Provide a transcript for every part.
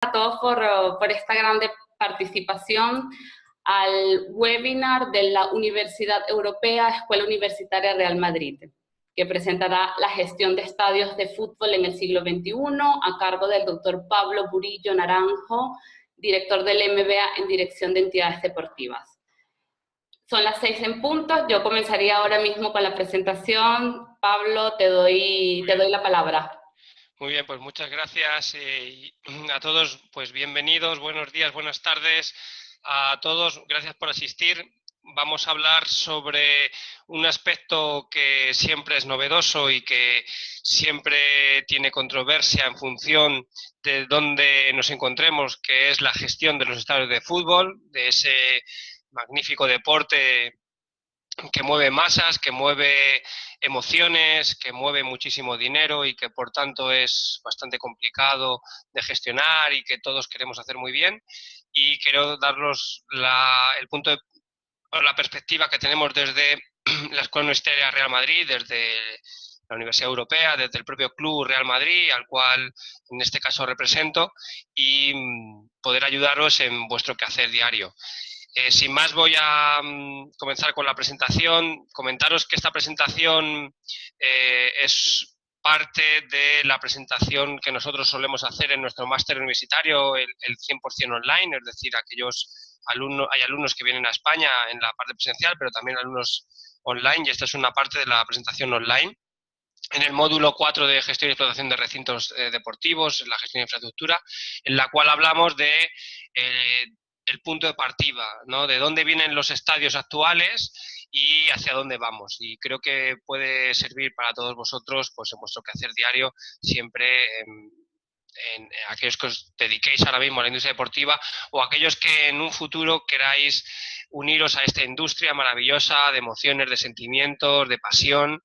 a todos por esta grande participación al webinar de la Universidad Europea Escuela Universitaria Real Madrid, que presentará la gestión de estadios de fútbol en el siglo XXI a cargo del doctor Pablo Burillo Naranjo, director del MBA en Dirección de Entidades Deportivas. Son las 6 en punto, yo comenzaría ahora mismo con la presentación. Pablo, te doy la palabra. Muy bien, pues muchas gracias a todos, pues bienvenidos, buenos días, buenas tardes a todos, gracias por asistir. Vamos a hablar sobre un aspecto que siempre es novedoso y que siempre tiene controversia en función de dónde nos encontremos, que es la gestión de los estadios de fútbol, de ese magnífico deporte que mueve masas, que mueve emociones, que mueve muchísimo dinero y que por tanto es bastante complicado de gestionar y que todos queremos hacer muy bien. Y quiero daros el punto de la perspectiva que tenemos desde la Escuela Universitaria Real Madrid, desde la Universidad Europea, desde el propio Club Real Madrid, al cual en este caso represento, y poder ayudaros en vuestro quehacer diario. Sin más, voy a comenzar con la presentación. Comentaros que esta presentación es parte de la presentación que nosotros solemos hacer en nuestro máster universitario, el 100% online, es decir, hay alumnos que vienen a España en la parte presencial, pero también alumnos online, y esta es una parte de la presentación online. En el módulo 4 de gestión y explotación de recintos deportivos, la gestión de infraestructura, en la cual hablamos de el punto de partida, ¿no? De dónde vienen los estadios actuales y hacia dónde vamos. Y creo que puede servir para todos vosotros, pues en vuestro quehacer diario, siempre en aquellos que os dediquéis ahora mismo a la industria deportiva o aquellos que en un futuro queráis uniros a esta industria maravillosa de emociones, de sentimientos, de pasión,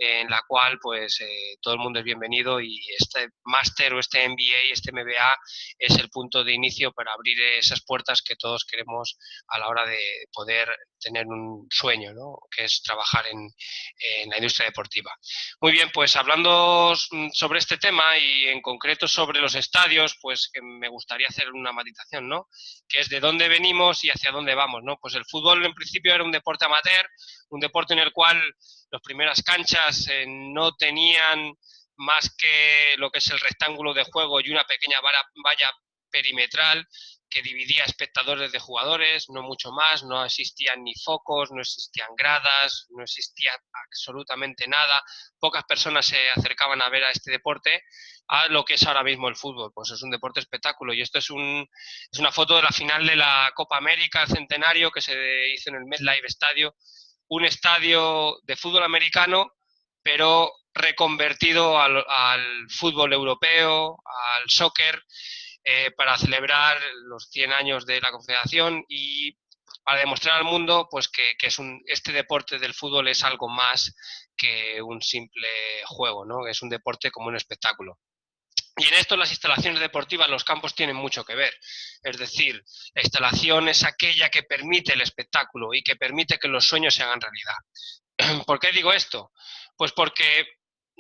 en la cual pues todo el mundo es bienvenido, y este máster o este MBA, este MBA es el punto de inicio para abrir esas puertas que todos queremos a la hora de poder tener un sueño, ¿no? Que es trabajar en la industria deportiva. Muy bien, pues hablando sobre este tema y en concreto sobre los estadios, pues que me gustaría hacer una matización, ¿no? Que es de dónde venimos y hacia dónde vamos, ¿no? Pues el fútbol en principio era un deporte amateur, un deporte en el cual las primeras canchas no tenían más que lo que es el rectángulo de juego y una pequeña valla perimetral que dividía espectadores de jugadores, no mucho más, no existían ni focos, no existían gradas, no existía absolutamente nada, pocas personas se acercaban a ver a este deporte, a lo que es ahora mismo el fútbol. Pues es un deporte espectáculo, y esto es una foto de la final de la Copa América, el centenario, que se hizo en el MetLife Stadium, un estadio de fútbol americano, pero reconvertido al fútbol europeo, al soccer, para celebrar los 100 años de la Confederación y para demostrar al mundo pues que este deporte del fútbol es algo más que un simple juego, ¿no? Es un deporte como un espectáculo. Y en esto las instalaciones deportivas, los campos, tienen mucho que ver. Es decir, la instalación es aquella que permite el espectáculo y que permite que los sueños se hagan realidad. ¿Por qué digo esto? Pues porque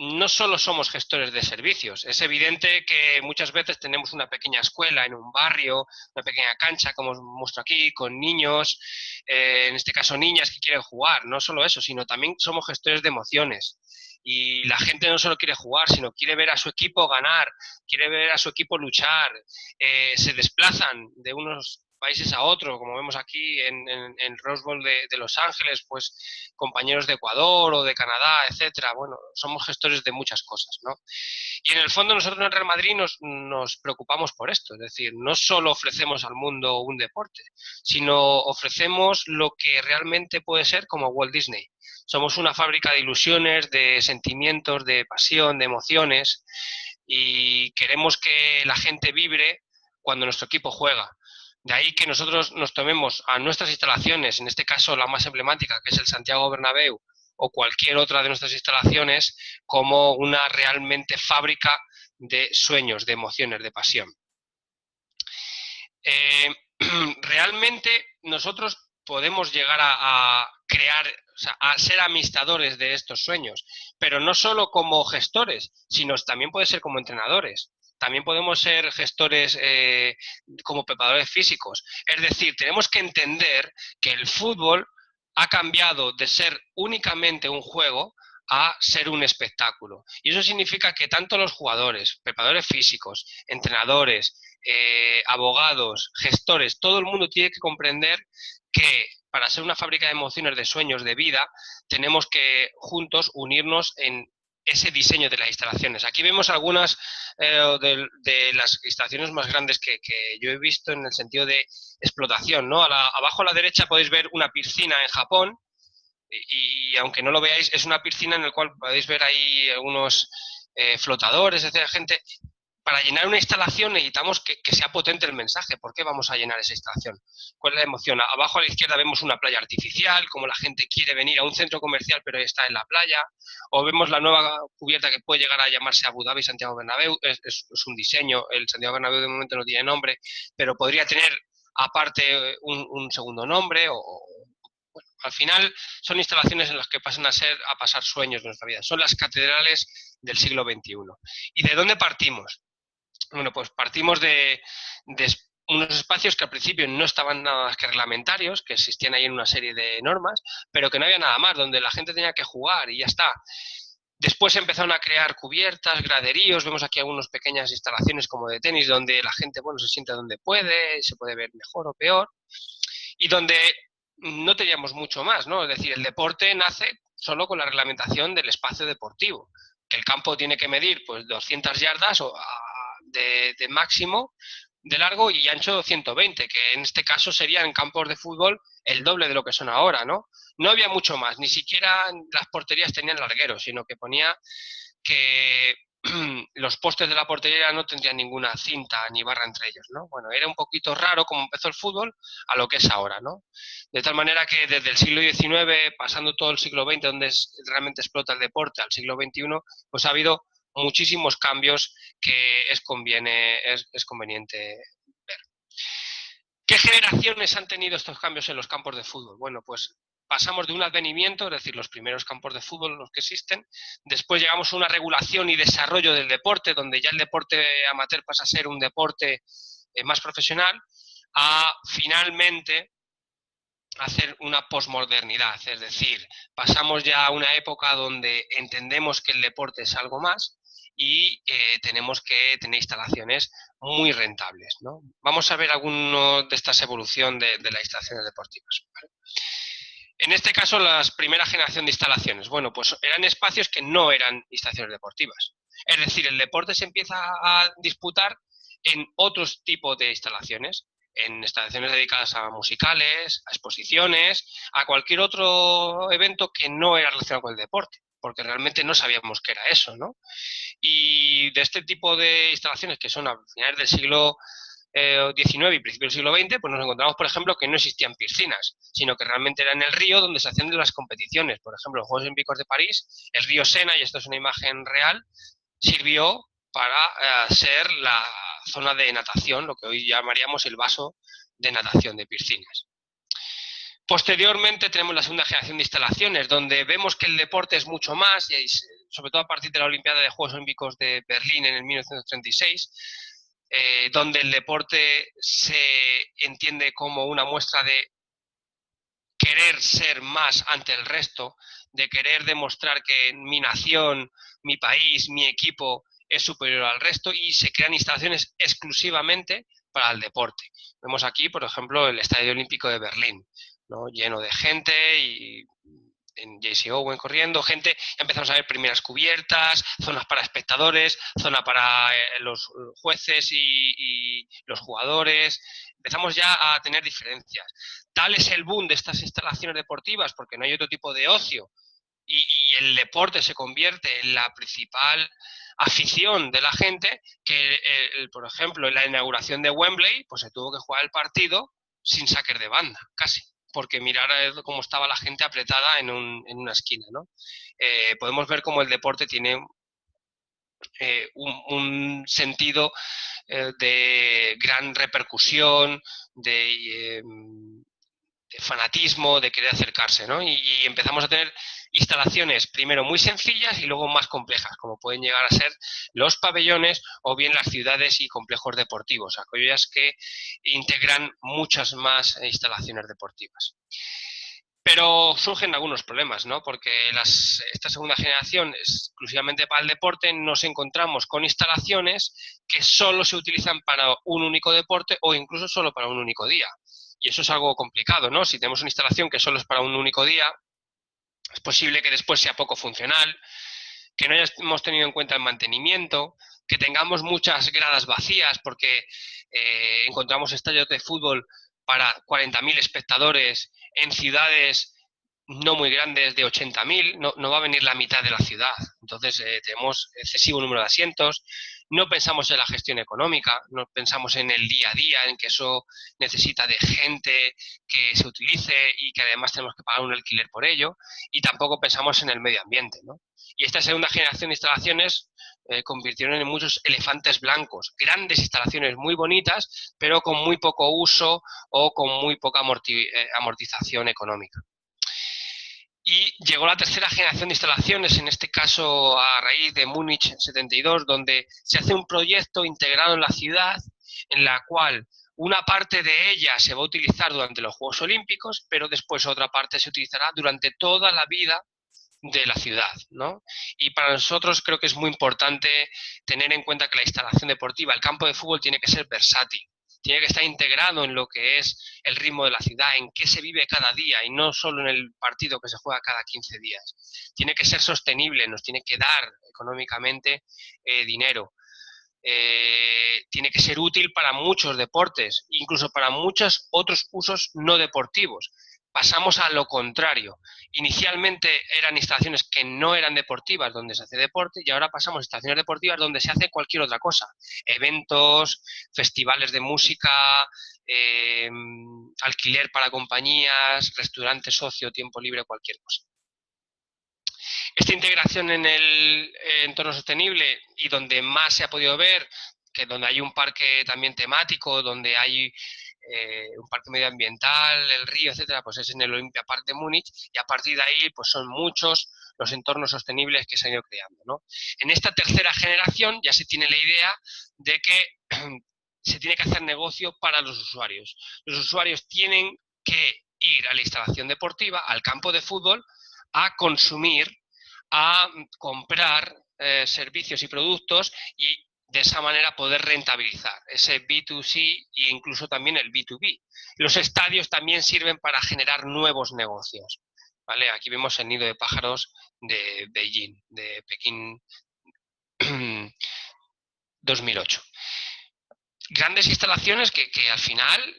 no solo somos gestores de servicios. Es evidente que muchas veces tenemos una pequeña escuela en un barrio, una pequeña cancha, como os muestro aquí, con niños, en este caso niñas que quieren jugar. No solo eso, sino también somos gestores de emociones. Y la gente no solo quiere jugar, sino quiere ver a su equipo ganar, quiere ver a su equipo luchar. Se desplazan de unos países a otros, como vemos aquí en Rose Bowl de Los Ángeles, pues compañeros de Ecuador o de Canadá, etcétera. Bueno, somos gestores de muchas cosas, ¿no? Y en el fondo nosotros en Real Madrid nos preocupamos por esto, es decir, no solo ofrecemos al mundo un deporte, sino ofrecemos lo que realmente puede ser como Walt Disney. Somos una fábrica de ilusiones, de sentimientos, de pasión, de emociones, y queremos que la gente vibre cuando nuestro equipo juega. De ahí que nosotros nos tomemos a nuestras instalaciones, en este caso la más emblemática, que es el Santiago Bernabéu, o cualquier otra de nuestras instalaciones, como una realmente fábrica de sueños, de emociones, de pasión. Realmente nosotros podemos llegar a crear, o sea, a ser amistadores de estos sueños, pero no solo como gestores, sino también puede ser como entrenadores. también podemos ser gestores como preparadores físicos. Es decir, tenemos que entender que el fútbol ha cambiado de ser únicamente un juego a ser un espectáculo. Y eso significa que tanto los jugadores, preparadores físicos, entrenadores, abogados, gestores, todo el mundo tiene que comprender que para ser una fábrica de emociones, de sueños, de vida, tenemos que juntos unirnos en ese diseño de las instalaciones. Aquí vemos algunas de las instalaciones más grandes que yo he visto en el sentido de explotación, ¿no? Abajo a la derecha podéis ver una piscina en Japón y aunque no lo veáis, es una piscina en la cual podéis ver ahí algunos flotadores, etcétera, gente. Para llenar una instalación necesitamos que sea potente el mensaje. ¿Por qué vamos a llenar esa instalación? ¿Cuál es la emoción? Abajo a la izquierda vemos una playa artificial, como la gente quiere venir a un centro comercial pero está en la playa, o vemos la nueva cubierta que puede llegar a llamarse Abu Dhabi Santiago Bernabéu, es un diseño, el Santiago Bernabéu de momento no tiene nombre, pero podría tener aparte un segundo nombre, bueno, al final son instalaciones en las que pasan a pasar sueños de nuestra vida, son las catedrales del siglo XXI. ¿Y de dónde partimos? Bueno, pues partimos de unos espacios que al principio no estaban nada más que reglamentarios, que existían ahí en una serie de normas, pero que no había nada más, donde la gente tenía que jugar y ya está. Después empezaron a crear cubiertas, graderíos, vemos aquí algunas pequeñas instalaciones como de tenis, donde la gente, bueno, se siente donde puede, se puede ver mejor o peor, y donde no teníamos mucho más, ¿no? Es decir, el deporte nace solo con la reglamentación del espacio deportivo, que el campo tiene que medir pues 200 yardas de máximo de largo y ancho 120, que en este caso serían campos de fútbol el doble de lo que son ahora, ¿no? No había mucho más, ni siquiera las porterías tenían largueros, sino que ponía que los postes de la portería no tendrían ninguna cinta ni barra entre ellos, ¿no? Bueno, era un poquito raro como empezó el fútbol a lo que es ahora, ¿no? De tal manera que desde el siglo XIX, pasando todo el siglo XX, donde realmente explota el deporte, al siglo XXI, pues ha habido muchísimos cambios que es conveniente ver. ¿Qué generaciones han tenido estos cambios en los campos de fútbol? Bueno, pues pasamos de un advenimiento, es decir, los primeros campos de fútbol, los que existen, después llegamos a una regulación y desarrollo del deporte, donde ya el deporte amateur pasa a ser un deporte más profesional, a finalmente hacer una posmodernidad, es decir, pasamos ya a una época donde entendemos que el deporte es algo más y tenemos que tener instalaciones muy rentables, ¿no? Vamos a ver alguno de estas evoluciones de las instalaciones deportivas, ¿vale? En este caso, la primera generación de instalaciones, bueno, pues eran espacios que no eran instalaciones deportivas. Es decir, el deporte se empieza a disputar en otros tipos de instalaciones, en instalaciones dedicadas a musicales, a exposiciones, a cualquier otro evento que no era relacionado con el deporte, porque realmente no sabíamos qué era eso, ¿no? Y de este tipo de instalaciones que son a finales del siglo XIX y principios del siglo XX, pues nos encontramos, por ejemplo, que no existían piscinas, sino que realmente era en el río donde se hacían las competiciones. Por ejemplo, los Juegos Olímpicos de París, el río Sena, y esto es una imagen real, sirvió para ser la zona de natación, lo que hoy llamaríamos el vaso de natación de piscinas. Posteriormente tenemos la segunda generación de instalaciones, donde vemos que el deporte es mucho más, y sobre todo a partir de la Olimpiada de Juegos Olímpicos de Berlín en el 1936, donde el deporte se entiende como una muestra de querer ser más ante el resto, de querer demostrar que mi nación, mi país, mi equipo es superior al resto, y se crean instalaciones exclusivamente para el deporte. Vemos aquí, por ejemplo, el Estadio Olímpico de Berlín, ¿no? Lleno de gente y en JC Owen corriendo, gente, empezamos a ver primeras cubiertas, zonas para espectadores, zona para los jueces y los jugadores. Empezamos ya a tener diferencias. Tal es el boom de estas instalaciones deportivas, porque no hay otro tipo de ocio, y el deporte se convierte en la principal afición de la gente, que, por ejemplo, en la inauguración de Wembley, pues se tuvo que jugar el partido sin saque de banda, casi, porque mirar cómo estaba la gente apretada en una esquina, ¿no? Podemos ver cómo el deporte tiene un sentido de gran repercusión, de fanatismo, de querer acercarse, ¿no? Y empezamos a tener instalaciones primero muy sencillas y luego más complejas, como pueden llegar a ser los pabellones o bien las ciudades y complejos deportivos, aquellas que integran muchas más instalaciones deportivas. Pero surgen algunos problemas, ¿no? Porque esta segunda generación exclusivamente para el deporte nos encontramos con instalaciones que solo se utilizan para un único deporte o incluso solo para un único día. Y eso es algo complicado, ¿no? Si tenemos una instalación que solo es para un único día, es posible que después sea poco funcional, que no hayamos tenido en cuenta el mantenimiento, que tengamos muchas gradas vacías porque encontramos estadios de fútbol para 40.000 espectadores en ciudades no muy grandes de 80.000, no va a venir la mitad de la ciudad. Entonces tenemos excesivo número de asientos, no pensamos en la gestión económica, no pensamos en el día a día, en que eso necesita de gente que se utilice y que además tenemos que pagar un alquiler por ello, y tampoco pensamos en el medio ambiente, ¿no? Y esta segunda generación de instalaciones convirtieron en muchos elefantes blancos, grandes instalaciones muy bonitas, pero con muy poco uso o con muy poca amortización económica. Y llegó la tercera generación de instalaciones, en este caso a raíz de Múnich 72, donde se hace un proyecto integrado en la ciudad, en la cual una parte de ella se va a utilizar durante los Juegos Olímpicos, pero después otra parte se utilizará durante toda la vida de la ciudad, ¿no? Y para nosotros creo que es muy importante tener en cuenta que la instalación deportiva, el campo de fútbol, tiene que ser versátil. Tiene que estar integrado en lo que es el ritmo de la ciudad, en qué se vive cada día y no solo en el partido que se juega cada 15 días. Tiene que ser sostenible, nos tiene que dar económicamente dinero. Tiene que ser útil para muchos deportes, incluso para muchos otros usos no deportivos. Pasamos a lo contrario. Inicialmente eran instalaciones que no eran deportivas donde se hace deporte y ahora pasamos a instalaciones deportivas donde se hace cualquier otra cosa. Eventos, festivales de música, alquiler para compañías, restaurantes, ocio, tiempo libre, cualquier cosa. Esta integración en el entorno sostenible y donde más se ha podido ver, que donde hay un parque también temático, donde hay un parque medioambiental, el río, etcétera, pues es en el Olympia Park de Múnich, y a partir de ahí pues son muchos los entornos sostenibles que se han ido creando, ¿no? En esta tercera generación ya se tiene la idea de que se tiene que hacer negocio para los usuarios. Los usuarios tienen que ir a la instalación deportiva, al campo de fútbol, a consumir, a comprar servicios y productos y de esa manera poder rentabilizar ese B2C e incluso también el B2B. Los estadios también sirven para generar nuevos negocios, ¿vale? Aquí vemos el nido de pájaros de Beijing, de Pekín 2008. Grandes instalaciones que al final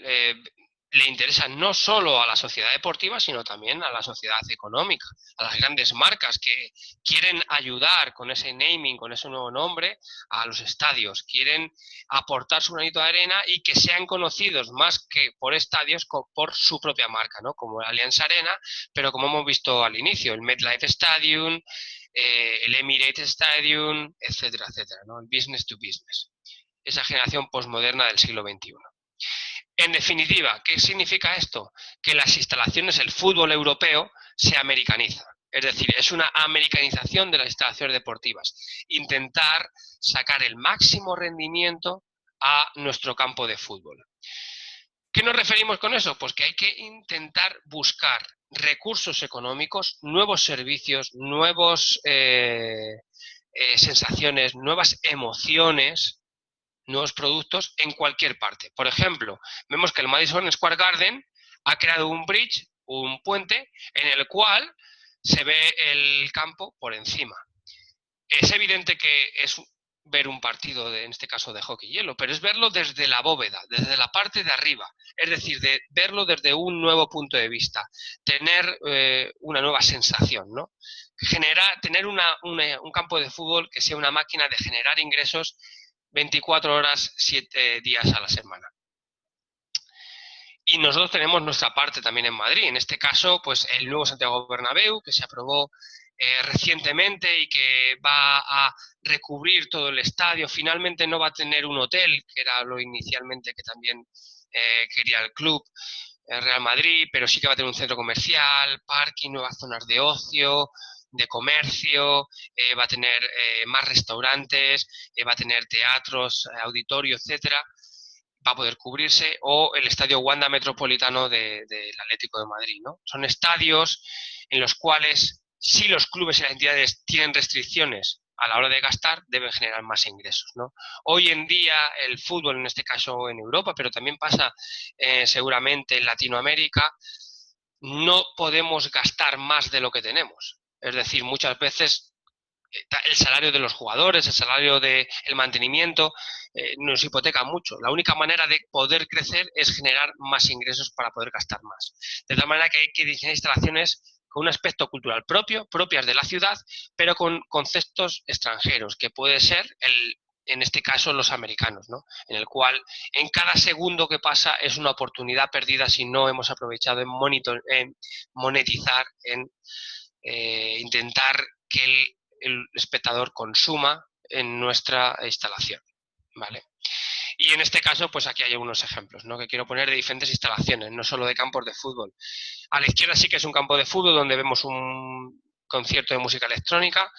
le interesan no solo a la sociedad deportiva, sino también a la sociedad económica, a las grandes marcas que quieren ayudar con ese naming, con ese nuevo nombre, a los estadios. Quieren aportar su granito de arena y que sean conocidos más que por estadios, por su propia marca, ¿no? Como Allianz Arena, pero como hemos visto al inicio, el MetLife Stadium, el Emirates Stadium, etcétera, etcétera, ¿no? El business to business. Esa generación postmoderna del siglo XXI. En definitiva, ¿qué significa esto? Que las instalaciones, el fútbol europeo, se americaniza. Es decir, es una americanización de las instalaciones deportivas. Intentar sacar el máximo rendimiento a nuestro campo de fútbol. ¿Qué nos referimos con eso? Pues que hay que intentar buscar recursos económicos, nuevos servicios, nuevas sensaciones, nuevas emociones, nuevos productos en cualquier parte. Por ejemplo, vemos que el Madison Square Garden ha creado un bridge, un puente, en el cual se ve el campo por encima. Es evidente que es ver un partido, en este caso de hockey hielo, pero es verlo desde la bóveda, desde la parte de arriba, es decir, de verlo desde un nuevo punto de vista, tener una nueva sensación, ¿no? Tener un campo de fútbol que sea una máquina de generar ingresos 24 horas, 7 días a la semana. Y nosotros tenemos nuestra parte también en Madrid. En este caso, pues el nuevo Santiago Bernabéu, que se aprobó recientemente y que va a recubrir todo el estadio. Finalmente no va a tener un hotel, que era lo inicialmente que también quería el club. Real Madrid, pero sí que va a tener un centro comercial, parking, nuevas zonas de ocio, de comercio, va a tener más restaurantes, va a tener teatros, auditorio, etcétera, va a poder cubrirse, o el Estadio Wanda Metropolitano del Atlético de Madrid, ¿no? Son estadios en los cuales, si los clubes y las entidades tienen restricciones a la hora de gastar, deben generar más ingresos, ¿no? Hoy en día el fútbol, en este caso en Europa, pero también pasa seguramente en Latinoamérica, no podemos gastar más de lo que tenemos. Es decir, muchas veces el salario de los jugadores, el salario del mantenimiento, nos hipoteca mucho. La única manera de poder crecer es generar más ingresos para poder gastar más. De tal manera que hay que diseñar instalaciones con un aspecto cultural propio, propias de la ciudad, pero con conceptos extranjeros, que puede ser en este caso los americanos, ¿no? En el cual en cada segundo que pasa es una oportunidad perdida si no hemos aprovechado en monetizar, en intentar que el espectador consuma en nuestra instalación, ¿vale? Y en este caso, pues aquí hay algunos ejemplos, ¿no?, que quiero poner de diferentes instalaciones, no solo de campos de fútbol. A la izquierda sí que es un campo de fútbol donde vemos un concierto de música electrónica,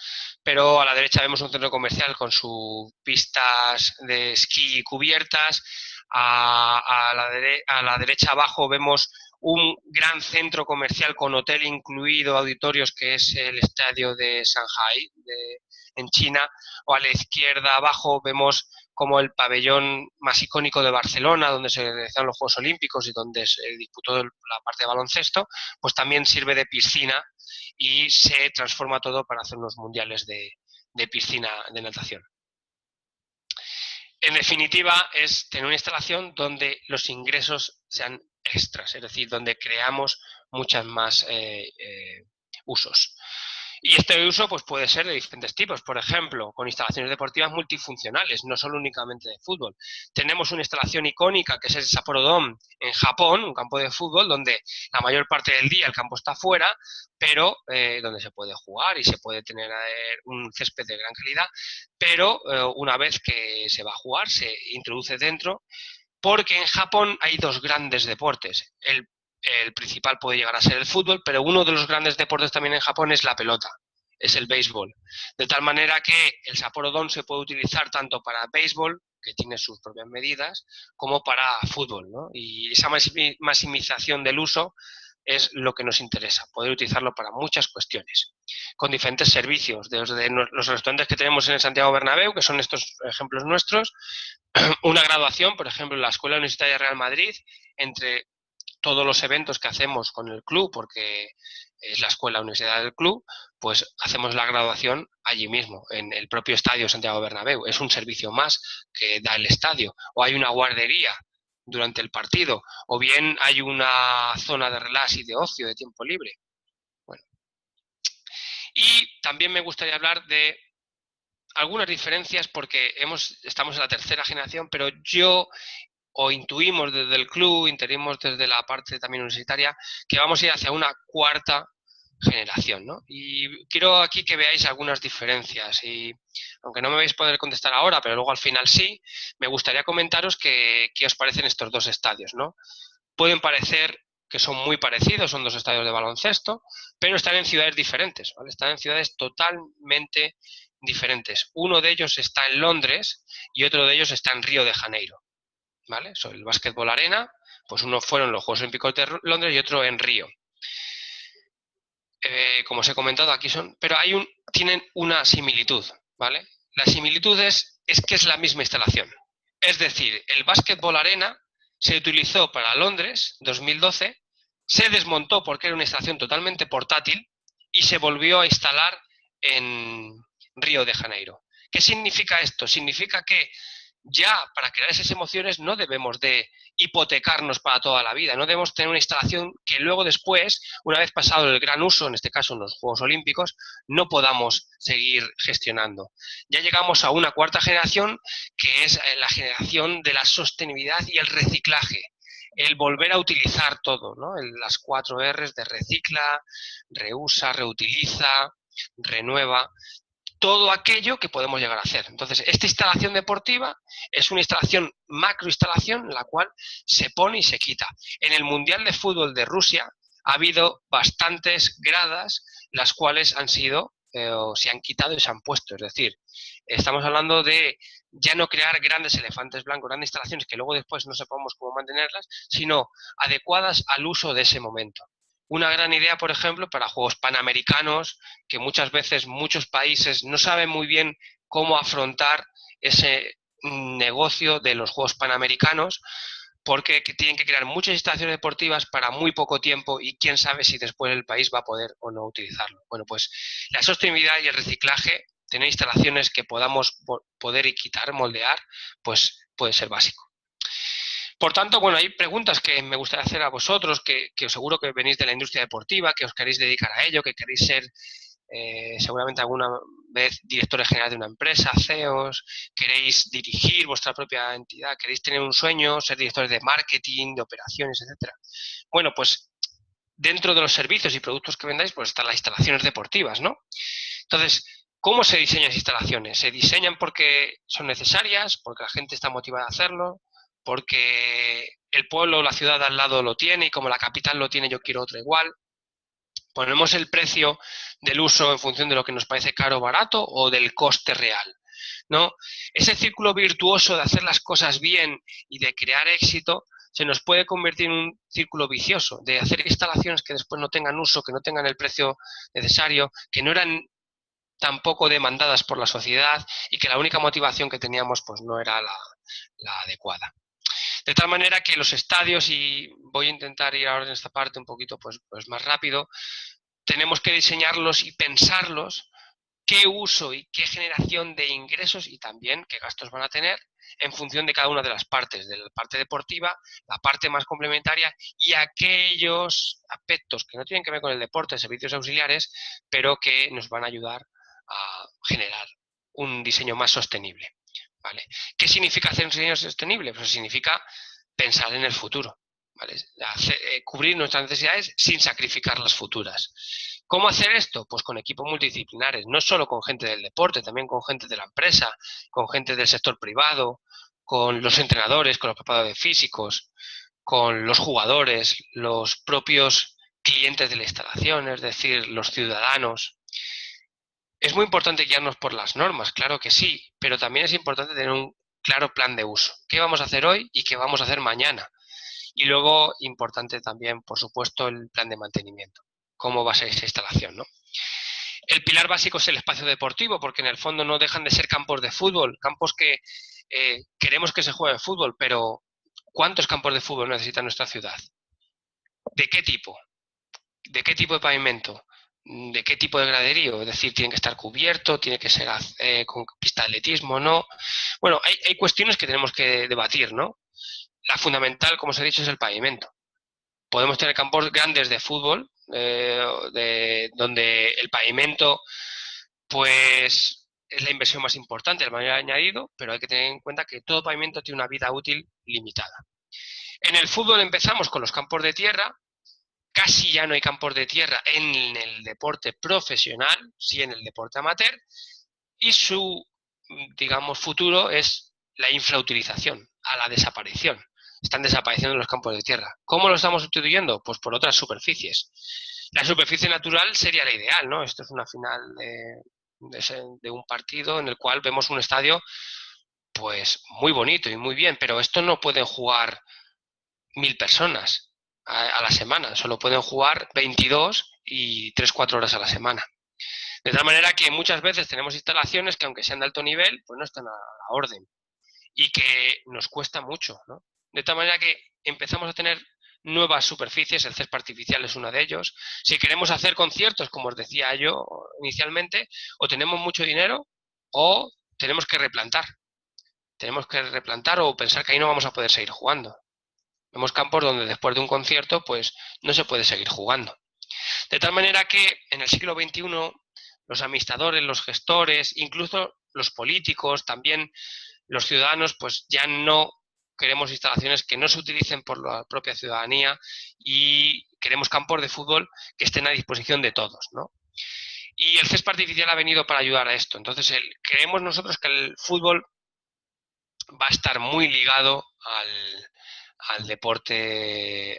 pero a la derecha vemos un centro comercial con sus pistas de esquí cubiertas. A la derecha abajo vemos un gran centro comercial con hotel incluido, auditorios, que es el estadio de Shanghai, en China. O a la izquierda abajo vemos como el pabellón más icónico de Barcelona, donde se realizaron los Juegos Olímpicos y donde se disputó la parte de baloncesto, pues también sirve de piscina y se transforma todo para hacer unos mundiales de piscina de natación. En definitiva, es tener una instalación donde los ingresos sean extras, es decir, donde creamos muchas más usos. Y este uso pues, puede ser de diferentes tipos, por ejemplo, con instalaciones deportivas multifuncionales, no solo únicamente de fútbol. Tenemos una instalación icónica que es el Sapporo Dome en Japón, un campo de fútbol donde la mayor parte del día el campo está fuera, pero donde se puede jugar y se puede tener un césped de gran calidad, pero una vez que se va a jugar se introduce dentro, porque en Japón hay dos grandes deportes. El principal puede llegar a ser el fútbol, pero uno de los grandes deportes también en Japón es la pelota, es el béisbol. De tal manera que el Sapporo Dome se puede utilizar tanto para béisbol, que tiene sus propias medidas, como para fútbol, ¿no? Y esa maximización del uso es lo que nos interesa, poder utilizarlo para muchas cuestiones, con diferentes servicios, desde los restaurantes que tenemos en el Santiago Bernabéu, que son estos ejemplos nuestros, una graduación, por ejemplo, en la Escuela Universitaria de Real Madrid, entre todos los eventos que hacemos con el club, porque es la escuela universidad del club, pues hacemos la graduación allí mismo, en el propio estadio Santiago Bernabéu. Es un servicio más que da el estadio. O hay una guardería durante el partido, o bien hay una zona de relax y de ocio, de tiempo libre. Bueno. Y también me gustaría hablar de algunas diferencias, porque estamos en la tercera generación, pero o intuimos desde el club, intuimos desde la parte también universitaria, que vamos a ir hacia una cuarta generación, ¿no? Y quiero aquí que veáis algunas diferencias, y aunque no me vais a poder contestar ahora, pero luego al final sí, me gustaría comentaros qué os parecen estos dos estadios, ¿no? Pueden parecer que son muy parecidos, son dos estadios de baloncesto, pero están en ciudades diferentes, ¿vale? Están en ciudades totalmente diferentes. Uno de ellos está en Londres y otro de ellos está en Río de Janeiro, ¿vale? Sobre el Básquetbol Arena, pues uno fueron los Juegos Olímpicos de Londres y otro en Río. Como os he comentado, aquí pero tienen una similitud, ¿vale? La similitud es que es la misma instalación. Es decir, el Básquetbol Arena se utilizó para Londres 2012, se desmontó porque era una instalación totalmente portátil y se volvió a instalar en Río de Janeiro. ¿Qué significa esto? Significa que ya para crear esas emociones no debemos de hipotecarnos para toda la vida, no debemos tener una instalación que luego después, una vez pasado el gran uso, en este caso en los Juegos Olímpicos, no podamos seguir gestionando. Ya llegamos a una cuarta generación, que es la generación de la sostenibilidad y el reciclaje, el volver a utilizar todo, ¿no? Las 4 Rs de recicla, reusa, reutiliza, renueva. todo aquello que podemos llegar a hacer. Entonces, esta instalación deportiva es una instalación, macroinstalación, en la cual se pone y se quita. En el Mundial de Fútbol de Rusia ha habido bastantes gradas, las cuales han sido, o se han quitado y se han puesto. Es decir, estamos hablando de ya no crear grandes elefantes blancos, grandes instalaciones que luego después no sepamos cómo mantenerlas, sino adecuadas al uso de ese momento. Una gran idea, por ejemplo, para Juegos Panamericanos, que muchas veces muchos países no saben muy bien cómo afrontar ese negocio de los Juegos Panamericanos, porque tienen que crear muchas instalaciones deportivas para muy poco tiempo y quién sabe si después el país va a poder o no utilizarlo. Bueno, pues la sostenibilidad y el reciclaje, tener instalaciones que podamos poder y quitar, moldear, pues puede ser básico. Por tanto, bueno, hay preguntas que me gustaría hacer a vosotros, que seguro que venís de la industria deportiva, que os queréis dedicar a ello, que queréis ser seguramente alguna vez directores generales de una empresa, CEOs, queréis dirigir vuestra propia entidad, queréis tener un sueño, ser directores de marketing, de operaciones, etcétera. Bueno, pues dentro de los servicios y productos que vendáis, pues están las instalaciones deportivas, ¿no? Entonces, ¿cómo se diseñan las instalaciones? ¿Se diseñan porque son necesarias, porque la gente está motivada a hacerlo, porque el pueblo o la ciudad al lado lo tiene y como la capital lo tiene yo quiero otro igual? ¿Ponemos el precio del uso en función de lo que nos parece caro o barato o del coste real? ¿No? Ese círculo virtuoso de hacer las cosas bien y de crear éxito se nos puede convertir en un círculo vicioso, de hacer instalaciones que después no tengan uso, que no tengan el precio necesario, que no eran tampoco demandadas por la sociedad y que la única motivación que teníamos pues no era la adecuada. De tal manera que los estadios, y voy a intentar ir ahora en esta parte un poquito pues más rápido, tenemos que diseñarlos y pensarlos qué uso y qué generación de ingresos y también qué gastos van a tener en función de cada una de las partes, de la parte deportiva, la parte más complementaria y aquellos aspectos que no tienen que ver con el deporte, servicios auxiliares, pero que nos van a ayudar a generar un diseño más sostenible. ¿Vale? ¿Qué significa hacer un diseño sostenible? Pues significa pensar en el futuro, ¿vale? Cubrir nuestras necesidades sin sacrificar las futuras. ¿Cómo hacer esto? Pues con equipos multidisciplinares, no solo con gente del deporte, también con gente de la empresa, con gente del sector privado, con los entrenadores, con los preparadores físicos, con los jugadores, los propios clientes de la instalación, es decir, los ciudadanos. Es muy importante guiarnos por las normas, claro que sí, pero también es importante tener un claro plan de uso. ¿Qué vamos a hacer hoy y qué vamos a hacer mañana? Y luego, importante también, por supuesto, el plan de mantenimiento. ¿Cómo va a ser esa instalación, ¿no? El pilar básico es el espacio deportivo, porque en el fondo no dejan de ser campos de fútbol, campos que queremos que se juegue fútbol, pero ¿cuántos campos de fútbol necesita nuestra ciudad? ¿De qué tipo? ¿De qué tipo de pavimento? ¿De qué tipo de graderío? Es decir, tiene que estar cubierto, tiene que ser con pista de atletismo, ¿no? Bueno, hay cuestiones que tenemos que debatir, ¿no? La fundamental, como os he dicho, es el pavimento. Podemos tener campos grandes de fútbol, donde el pavimento, pues, es la inversión más importante, el valor añadido, pero hay que tener en cuenta que todo pavimento tiene una vida útil limitada. En el fútbol empezamos con los campos de tierra. Casi ya no hay campos de tierra en el deporte profesional, sí en el deporte amateur, y su, digamos, futuro es la infrautilización, a la desaparición. Están desapareciendo los campos de tierra. ¿Cómo lo estamos sustituyendo? Pues por otras superficies. La superficie natural sería la ideal, ¿no? Esto es una final de un partido en el cual vemos un estadio pues muy bonito y muy bien, pero esto no pueden jugar 1000 personas a la semana, solo pueden jugar 22 y 3-4 horas a la semana. De tal manera que muchas veces tenemos instalaciones que aunque sean de alto nivel, pues no están a la orden y que nos cuesta mucho, ¿no? De tal manera que empezamos a tener nuevas superficies, el césped artificial es una de ellos. Si queremos hacer conciertos, como os decía yo inicialmente, o tenemos mucho dinero o tenemos que replantar. Tenemos que replantar o pensar que ahí no vamos a poder seguir jugando. Vemos campos donde después de un concierto pues no se puede seguir jugando. De tal manera que en el siglo XXI los administradores, los gestores, incluso los políticos, también los ciudadanos, pues ya no queremos instalaciones que no se utilicen por la propia ciudadanía y queremos campos de fútbol que estén a disposición de todos, ¿no? Y el césped artificial ha venido para ayudar a esto. Entonces, creemos nosotros que el fútbol va a estar muy ligado al deporte,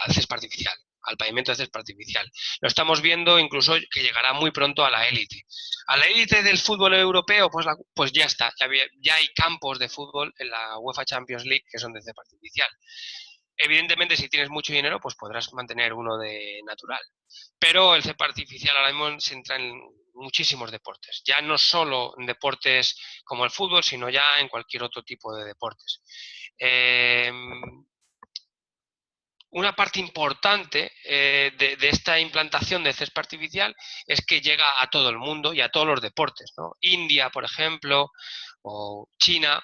al césped artificial, al pavimento de césped artificial. Lo estamos viendo incluso que llegará muy pronto a la élite. A la élite del fútbol europeo, pues ya está, ya hay campos de fútbol en la UEFA Champions League que son de césped artificial. Evidentemente, si tienes mucho dinero, pues podrás mantener uno de natural. Pero el césped artificial ahora mismo se entra en muchísimos deportes. Ya no solo en deportes como el fútbol, sino ya en cualquier otro tipo de deportes. Una parte importante de esta implantación de césped artificial es que llega a todo el mundo y a todos los deportes, ¿no? India, por ejemplo, o China,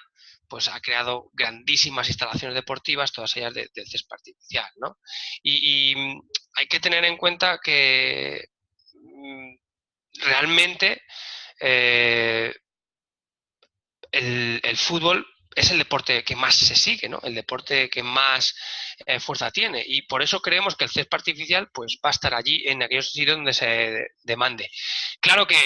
pues ha creado grandísimas instalaciones deportivas, todas ellas de césped artificial, ¿no? Y hay que tener en cuenta que realmente el fútbol es el deporte que más se sigue, ¿no? El deporte que más fuerza tiene. Y por eso creemos que el césped artificial pues, va a estar allí en aquellos sitios donde se demande. Claro que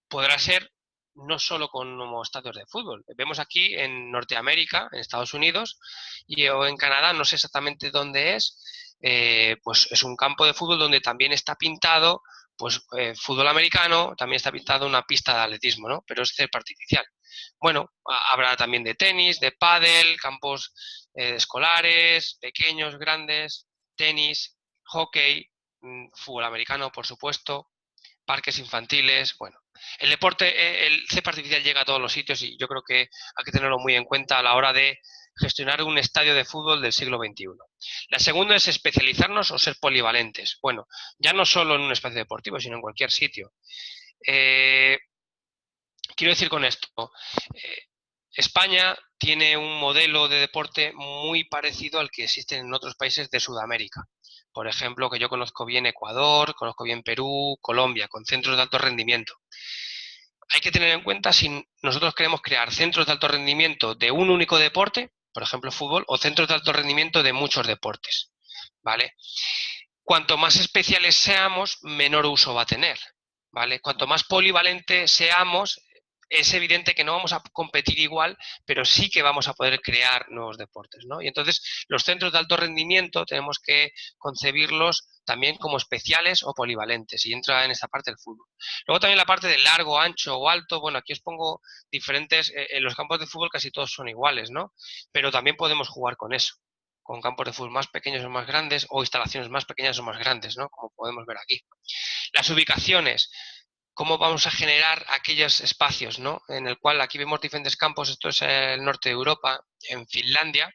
podrá ser no solo como estadios de fútbol. Vemos aquí en Norteamérica, en Estados Unidos o en Canadá, no sé exactamente dónde es, pues es un campo de fútbol donde también está pintado pues fútbol americano, también está pintado una pista de atletismo, ¿no? Pero es césped artificial. Bueno, habrá también de tenis, de pádel, campos escolares, pequeños, grandes, tenis, hockey, fútbol americano, por supuesto, parques infantiles, bueno. El deporte, el césped artificial llega a todos los sitios y yo creo que hay que tenerlo muy en cuenta a la hora de gestionar un estadio de fútbol del siglo XXI. La segunda es especializarnos o ser polivalentes. Bueno, ya no solo en un espacio deportivo, sino en cualquier sitio. Quiero decir con esto, España tiene un modelo de deporte muy parecido al que existe en otros países de Sudamérica. Por ejemplo, que yo conozco bien Ecuador, conozco bien Perú, Colombia, con centros de alto rendimiento. Hay que tener en cuenta si nosotros queremos crear centros de alto rendimiento de un único deporte, por ejemplo fútbol, o centros de alto rendimiento de muchos deportes, ¿vale? Cuanto más especiales seamos, menor uso va a tener, ¿vale? Cuanto más polivalente seamos, es evidente que no vamos a competir igual, pero sí que vamos a poder crear nuevos deportes, ¿no? Y entonces los centros de alto rendimiento tenemos que concebirlos también como especiales o polivalentes, y entra en esta parte el fútbol. Luego también la parte de largo, ancho o alto, bueno, aquí os pongo diferentes, en los campos de fútbol casi todos son iguales, ¿no? Pero también podemos jugar con eso, con campos de fútbol más pequeños o más grandes, o instalaciones más pequeñas o más grandes, ¿no? Como podemos ver aquí. Las ubicaciones, cómo vamos a generar aquellos espacios, ¿no? En el cual aquí vemos diferentes campos, esto es el norte de Europa, en Finlandia,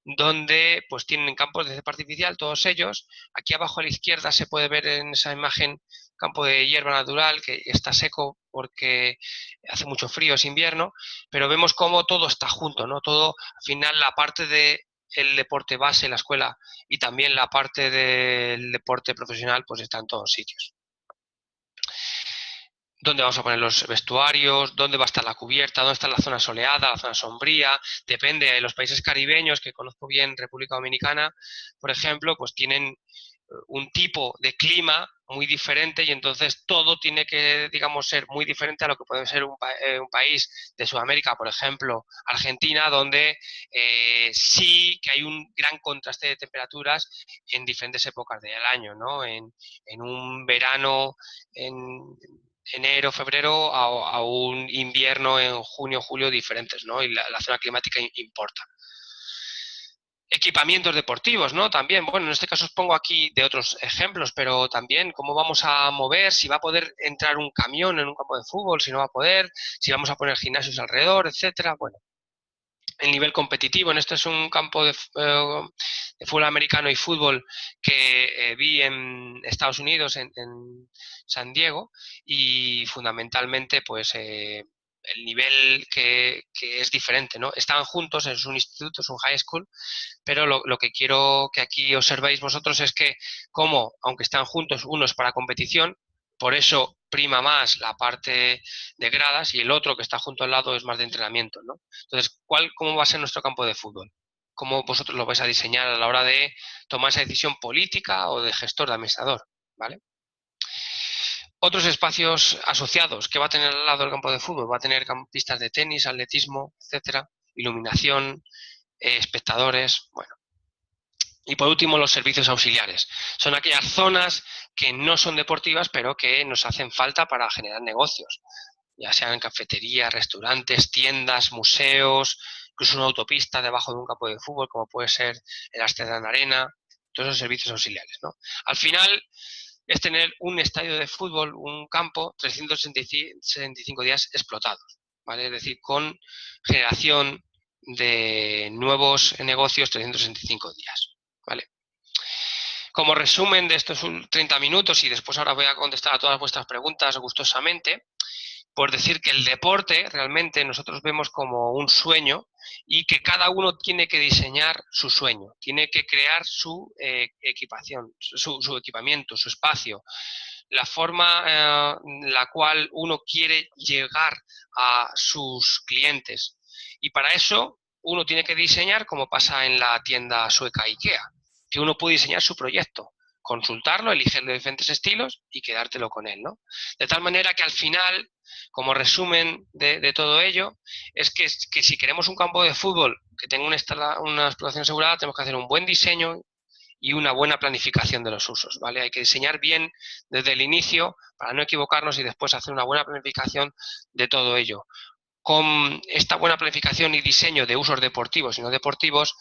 donde pues tienen campos de césped artificial, todos ellos. Aquí abajo a la izquierda se puede ver en esa imagen campo de hierba natural que está seco porque hace mucho frío, es invierno, pero vemos cómo todo está junto, ¿no? Todo, al final, la parte de el deporte base, la escuela, y también la parte del deporte profesional, pues está en todos sitios. ¿Dónde vamos a poner los vestuarios? ¿Dónde va a estar la cubierta? ¿Dónde está la zona soleada, la zona sombría? Depende. De los países caribeños, que conozco bien, República Dominicana, por ejemplo, pues tienen un tipo de clima muy diferente y entonces todo tiene que, digamos, ser muy diferente a lo que puede ser un país de Sudamérica, por ejemplo, Argentina, donde sí que hay un gran contraste de temperaturas en diferentes épocas del año, ¿no? En un verano, en enero, febrero, a un invierno en junio, julio diferentes, ¿no? Y la zona climática importa. Equipamientos deportivos, ¿no? También, bueno, en este caso os pongo aquí de otros ejemplos, pero también cómo vamos a mover, si va a poder entrar un camión en un campo de fútbol, si no va a poder, si vamos a poner gimnasios alrededor, etcétera. Bueno, el nivel competitivo, en este es un campo de fútbol americano y fútbol que vi en Estados Unidos, en San Diego, y fundamentalmente, pues, el nivel que es diferente, ¿no? Están juntos, es un instituto, es un high school, pero lo que quiero que aquí observéis vosotros es que como, aunque están juntos, uno es para competición, por eso prima más la parte de gradas, y el otro que está junto al lado es más de entrenamiento, ¿no? Entonces, ¿cómo va a ser nuestro campo de fútbol? ¿Cómo vosotros lo vais a diseñar a la hora de tomar esa decisión política o de gestor, de administrador? ¿Vale? Otros espacios asociados que va a tener al lado del campo de fútbol, va a tener pistas de tenis, atletismo, etcétera, iluminación, espectadores, bueno. Y por último, los servicios auxiliares. Son aquellas zonas que no son deportivas, pero que nos hacen falta para generar negocios, ya sean cafeterías, restaurantes, tiendas, museos, incluso una autopista debajo de un campo de fútbol, como puede ser el Amsterdam Arena, todos esos servicios auxiliares, ¿no? Al final es tener un estadio de fútbol, un campo, 365 días explotados, ¿vale? Es decir, con generación de nuevos negocios 365 días, ¿vale? Como resumen de estos 30 minutos, y después ahora voy a contestar a todas vuestras preguntas gustosamente, por decir que el deporte realmente nosotros vemos como un sueño y que cada uno tiene que diseñar su sueño, tiene que crear su equipación, su equipamiento, su espacio, la forma en la cual uno quiere llegar a sus clientes. Y para eso uno tiene que diseñar, como pasa en la tienda sueca IKEA, que uno puede diseñar su proyecto, consultarlo, elegir diferentes estilos y quedártelo con él, ¿no? De tal manera que al final, como resumen de todo ello, es que si queremos un campo de fútbol que tenga una explotación asegurada, tenemos que hacer un buen diseño y una buena planificación de los usos, ¿vale? Hay que diseñar bien desde el inicio para no equivocarnos y después hacer una buena planificación de todo ello. Con esta buena planificación y diseño de usos deportivos y no deportivos,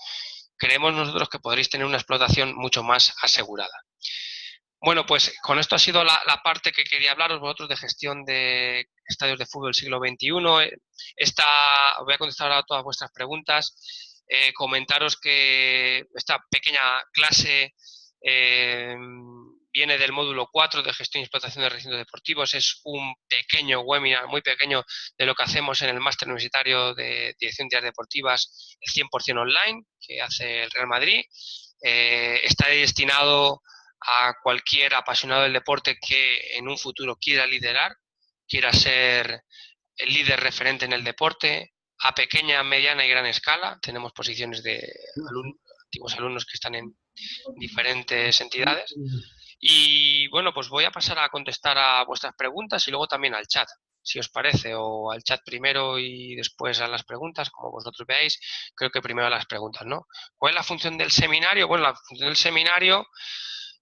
creemos nosotros que podréis tener una explotación mucho más asegurada. Bueno, pues con esto ha sido la parte que quería hablaros vosotros de gestión de estadios de fútbol siglo XXI. Voy a contestar ahora a todas vuestras preguntas. Comentaros que esta pequeña clase viene del módulo 4 de gestión y explotación de recintos deportivos. Es un pequeño webinar, muy pequeño, de lo que hacemos en el máster universitario de dirección de áreas deportivas, el 100% online, que hace el Real Madrid. Está destinado a cualquier apasionado del deporte que en un futuro quiera liderar, quiera ser el líder referente en el deporte, a pequeña, mediana y gran escala. Tenemos posiciones de antiguos alumnos que están en diferentes entidades. Y bueno, pues voy a pasar a contestar a vuestras preguntas y luego también al chat, si os parece, o al chat primero y después a las preguntas, como vosotros veáis. Creo que primero a las preguntas, ¿no? ¿Cuál es la función del seminario? Bueno, la función del seminario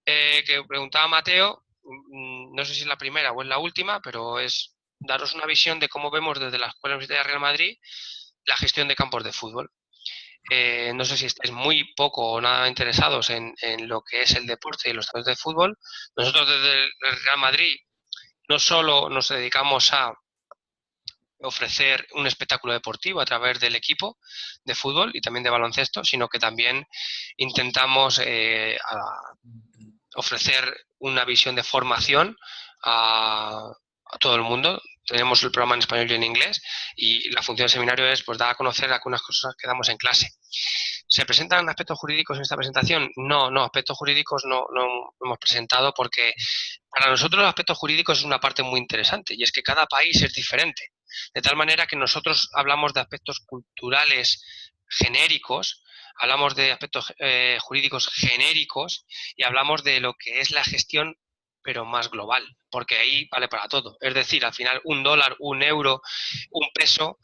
que preguntaba Mateo, no sé si es la primera o es la última, pero es daros una visión de cómo vemos desde la Escuela Universitaria Real Madrid la gestión de campos de fútbol. No sé si estáis muy poco o nada interesados en lo que es el deporte y los campos de fútbol. Nosotros desde el Real Madrid no solo nos dedicamos a ofrecer un espectáculo deportivo a través del equipo de fútbol y también de baloncesto, sino que también intentamos ofrecer una visión de formación a todo el mundo. Tenemos el programa en español y en inglés y la función del seminario es pues, dar a conocer algunas cosas que damos en clase. ¿Se presentan aspectos jurídicos en esta presentación? No, aspectos jurídicos no hemos presentado porque para nosotros los aspectos jurídicos es una parte muy interesante y es que cada país es diferente. De tal manera que nosotros hablamos de aspectos culturales genéricos, hablamos de aspectos jurídicos genéricos y hablamos de lo que es la gestión, pero más global, porque ahí vale para todo. Es decir, al final un dólar, un euro, un peso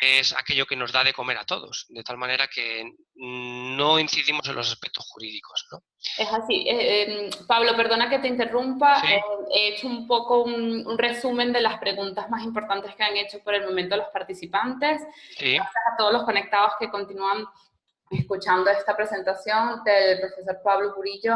es aquello que nos da de comer a todos, de tal manera que no incidimos en los aspectos jurídicos, ¿no? Es así. Pablo, perdona que te interrumpa. ¿Sí? He hecho un poco un resumen de las preguntas más importantes que han hecho por el momento los participantes. Sí. Gracias a todos los conectados que continúan escuchando esta presentación del profesor Pablo Burillo.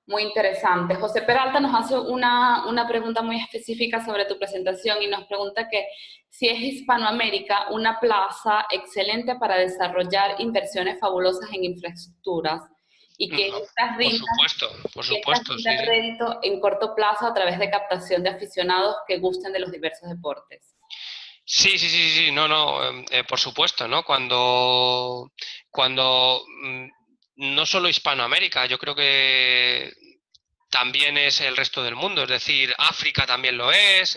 Muy interesante. José Peralta nos hace una pregunta muy específica sobre tu presentación y nos pregunta que si es Hispanoamérica una plaza excelente para desarrollar inversiones fabulosas en infraestructuras y que estas por supuesto, sí. Crédito en corto plazo a través de captación de aficionados que gusten de los diversos deportes. Sí, por supuesto, ¿no? Cuando no solo Hispanoamérica, yo creo que también es el resto del mundo, es decir, África también lo es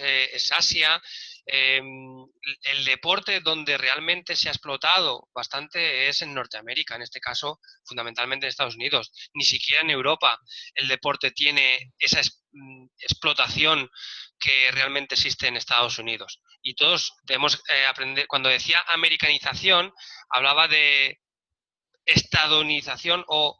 Asia. El deporte donde realmente se ha explotado bastante es en Norteamérica, en este caso fundamentalmente en Estados Unidos. Ni siquiera en Europa el deporte tiene esa explotación que realmente existe en Estados Unidos. Y todos debemos aprender, cuando decía americanización, hablaba de estadounización o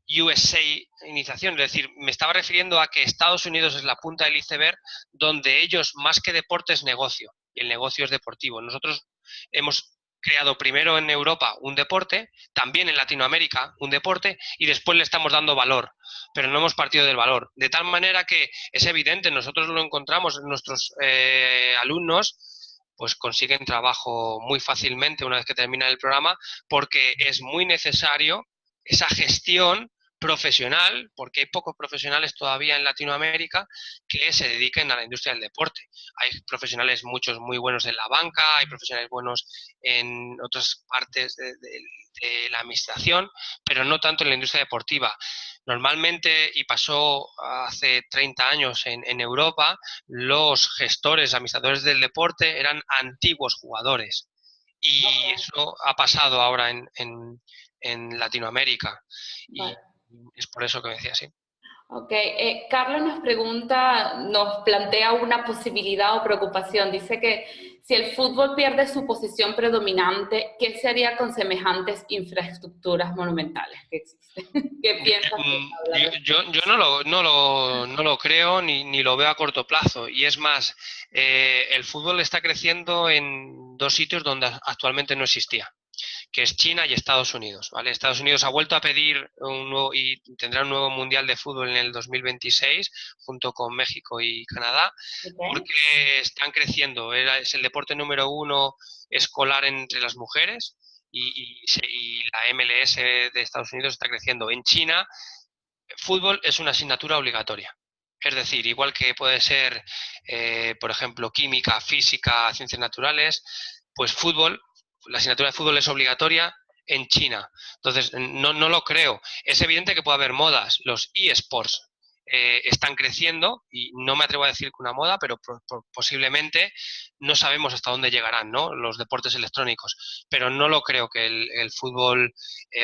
USA-inización, es decir, me estaba refiriendo a que Estados Unidos es la punta del iceberg, donde ellos, más que deporte, es negocio, y el negocio es deportivo. Nosotros hemos creado primero en Europa un deporte, también en Latinoamérica un deporte, y después le estamos dando valor, pero no hemos partido del valor. De tal manera que es evidente, nosotros lo encontramos en nuestros alumnos, pues consiguen trabajo muy fácilmente una vez que terminan el programa, porque es muy necesario esa gestión profesional, porque hay pocos profesionales todavía en Latinoamérica que se dediquen a la industria del deporte. Hay profesionales muchos muy buenos en la banca, hay profesionales buenos en otras partes de la administración, pero no tanto en la industria deportiva. Normalmente, y pasó hace 30 años en Europa, los gestores, administradores del deporte eran antiguos jugadores. Y eso ha pasado ahora en Latinoamérica. Y es por eso que me decía así. Ok, Carlos nos pregunta, nos plantea una posibilidad o preocupación. Dice que si el fútbol pierde su posición predominante, ¿qué se haría con semejantes infraestructuras monumentales que existen? ¿Qué piensas Yo no lo creo ni lo veo a corto plazo. Y es más, el fútbol está creciendo en dos sitios donde actualmente no existía, que es China y Estados Unidos, ¿vale? Estados Unidos ha vuelto a pedir un nuevo, y tendrá un nuevo Mundial de Fútbol en el 2026, junto con México y Canadá, porque están creciendo. Es el deporte número 1 escolar entre las mujeres y la MLS de Estados Unidos está creciendo. En China, fútbol es una asignatura obligatoria. Es decir, igual que puede ser, por ejemplo, química, física, ciencias naturales, pues fútbol, la asignatura de fútbol es obligatoria en China. Entonces, no lo creo. Es evidente que puede haber modas. Los eSports están creciendo y no me atrevo a decir que una moda, pero posiblemente no sabemos hasta dónde llegarán, ¿no? Los deportes electrónicos. Pero no lo creo que el fútbol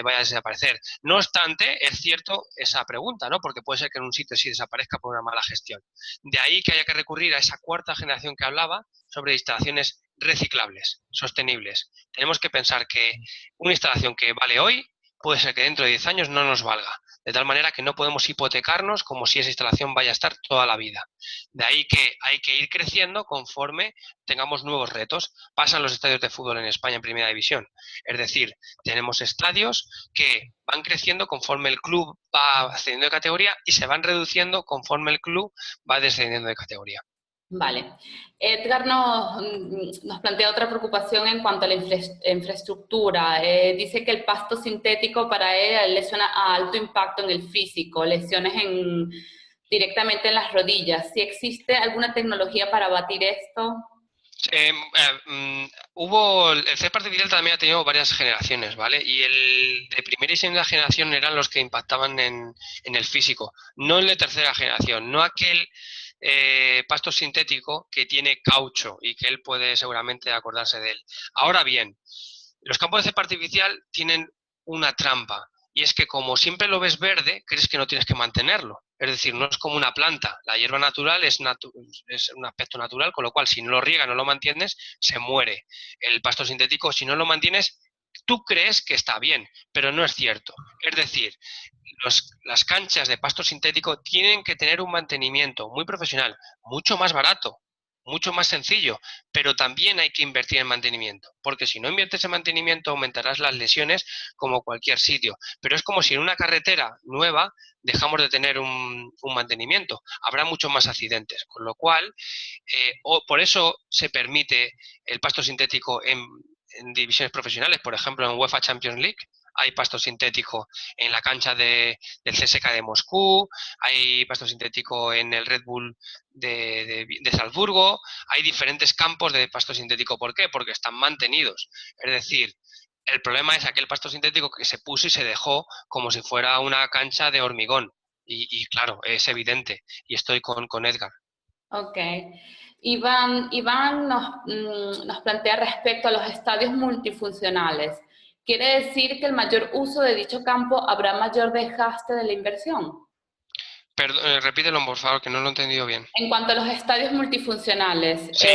vaya a desaparecer. No obstante, es cierto esa pregunta, ¿no? Porque puede ser que en un sitio sí desaparezca por una mala gestión. De ahí que haya que recurrir a esa cuarta generación que hablaba sobre instalaciones reciclables, sostenibles. Tenemos que pensar que una instalación que vale hoy puede ser que dentro de 10 años no nos valga, de tal manera que no podemos hipotecarnos como si esa instalación vaya a estar toda la vida. De ahí que hay que ir creciendo conforme tengamos nuevos retos. Pasan los estadios de fútbol en España en Primera División. Es decir, tenemos estadios que van creciendo conforme el club va ascendiendo de categoría y se van reduciendo conforme el club va descendiendo de categoría. Vale. Edgar nos plantea otra preocupación en cuanto a la infraestructura. Dice que el pasto sintético para él le suena a alto impacto en el físico, lesiones directamente en las rodillas. ¿Si existe alguna tecnología para abatir esto? El césped artificial también ha tenido varias generaciones, ¿vale? Y el de primera y segunda generación eran los que impactaban en el físico, no el de tercera generación, no aquel pasto sintético que tiene caucho y que él puede seguramente acordarse de él. Ahora bien, los campos de césped artificial tienen una trampa, y es que como siempre lo ves verde, crees que no tienes que mantenerlo. Es decir, no es como una planta. La hierba natural es un aspecto natural, con lo cual si no lo riegas, no lo mantienes, se muere. El pasto sintético, si no lo mantienes, tú crees que está bien, pero no es cierto. Es decir, las canchas de pasto sintético tienen que tener un mantenimiento muy profesional, mucho más barato, mucho más sencillo, pero también hay que invertir en mantenimiento, porque si no inviertes en mantenimiento aumentarás las lesiones como cualquier sitio, pero es como si en una carretera nueva dejamos de tener un mantenimiento, habrá muchos más accidentes, con lo cual, por eso se permite el pasto sintético en divisiones profesionales, por ejemplo en UEFA Champions League, hay pasto sintético en la cancha del CSKA de Moscú, hay pasto sintético en el Red Bull de Salzburgo, hay diferentes campos de pasto sintético. ¿Por qué? Porque están mantenidos. Es decir, el problema es aquel pasto sintético que se puso y se dejó como si fuera una cancha de hormigón. Y claro, es evidente. Y estoy con Edgar. Ok. Iván nos plantea respecto a los estadios multifuncionales. ¿Quiere decir que el mayor uso de dicho campo habrá mayor desgaste de la inversión? Perdón, repítelo, por favor, que no lo he entendido bien. En cuanto a los estadios multifuncionales, Sí.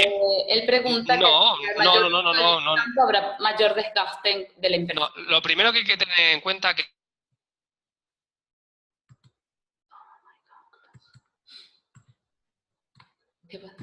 él pregunta que No, si al no, mayor no, no, no, uso del no, no. campo habrá mayor desgaste de la No, inversión. lo primero que hay que tener en cuenta que ¿Qué pasa?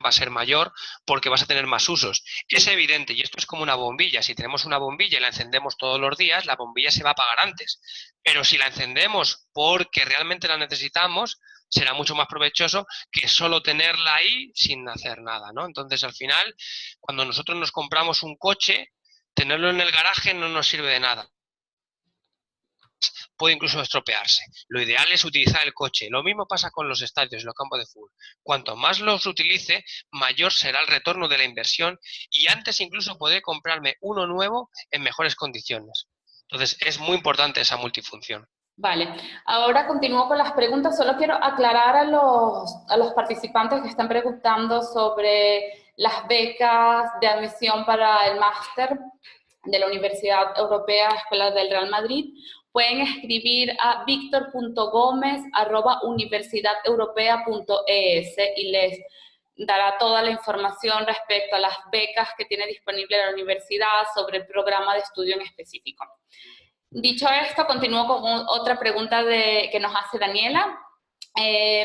va a ser mayor porque vas a tener más usos. Es evidente, y esto es como una bombilla. Si tenemos una bombilla y la encendemos todos los días, la bombilla se va a apagar antes. Pero si la encendemos porque realmente la necesitamos, será mucho más provechoso que solo tenerla ahí sin hacer nada, ¿no? Entonces, al final, cuando nosotros nos compramos un coche, tenerlo en el garaje no nos sirve de nada. Puede incluso estropearse. Lo ideal es utilizar el coche. Lo mismo pasa con los estadios, los campos de fútbol. Cuanto más los utilice, mayor será el retorno de la inversión y antes incluso podré comprarme uno nuevo en mejores condiciones. Entonces, es muy importante esa multifunción. Vale, ahora continúo con las preguntas. Solo quiero aclarar a los participantes que están preguntando sobre las becas de admisión para el máster de la Universidad Europea Escuela del Real Madrid. Pueden escribir a victor.gomez@universidadeuropea.es y les dará toda la información respecto a las becas que tiene disponible la universidad sobre el programa de estudio en específico. Dicho esto, continúo con otra pregunta que nos hace Daniela.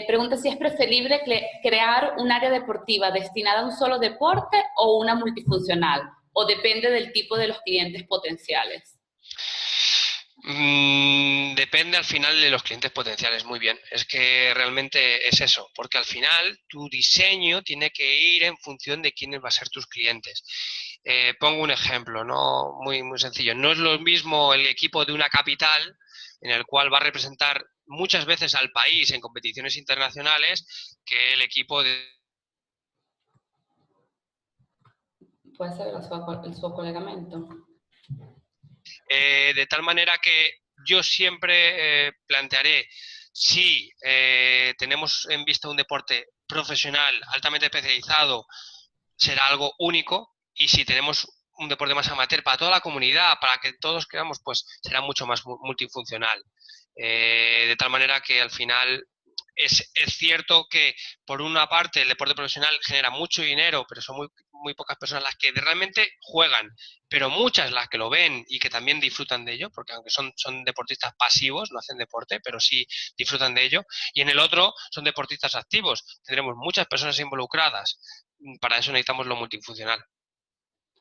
Pregunta si es preferible crear un área deportiva destinada a un solo deporte o una multifuncional, o depende del tipo de los clientes potenciales. Depende al final de los clientes potenciales, muy bien. Es que realmente es eso, porque al final tu diseño tiene que ir en función de quiénes van a ser tus clientes. Pongo un ejemplo, ¿no? Muy, muy sencillo. No es lo mismo el equipo de una capital en el cual va a representar muchas veces al país en competiciones internacionales que el equipo de... Puede ser el suacolegamiento. De tal manera que yo siempre plantearé, si tenemos en vista un deporte profesional, altamente especializado, será algo único, y si tenemos un deporte más amateur para toda la comunidad, para que todos creamos, pues será mucho más multifuncional. De tal manera que al final es cierto que por una parte el deporte profesional genera mucho dinero, pero son muy pocas personas las que realmente juegan, pero muchas las que lo ven y que también disfrutan de ello, porque aunque son deportistas pasivos, no hacen deporte, pero sí disfrutan de ello. Y en el otro son deportistas activos, tendremos muchas personas involucradas. Para eso necesitamos lo multifuncional.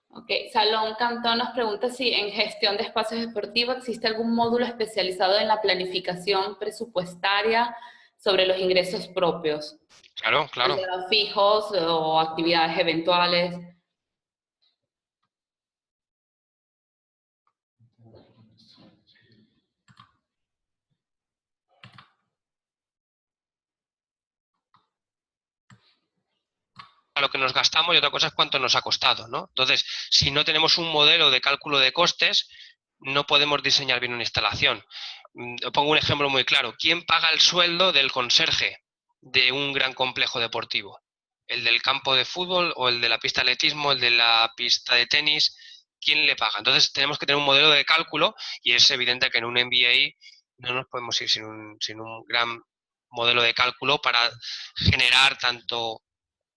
Ok, Salón Cantón nos pregunta si en gestión de espacios deportivos existe algún módulo especializado en la planificación presupuestaria sobre los ingresos propios, Claro, claro. sea fijos o actividades eventuales. A lo que nos gastamos y otra cosa es cuánto nos ha costado, ¿no? Entonces, si no tenemos un modelo de cálculo de costes, no podemos diseñar bien una instalación. Pongo un ejemplo muy claro. ¿Quién paga el sueldo del conserje de un gran complejo deportivo? ¿El del campo de fútbol o el de la pista de atletismo, el de la pista de tenis? ¿Quién le paga? Entonces, tenemos que tener un modelo de cálculo y es evidente que en un MBA no nos podemos ir sin un gran modelo de cálculo para generar tanto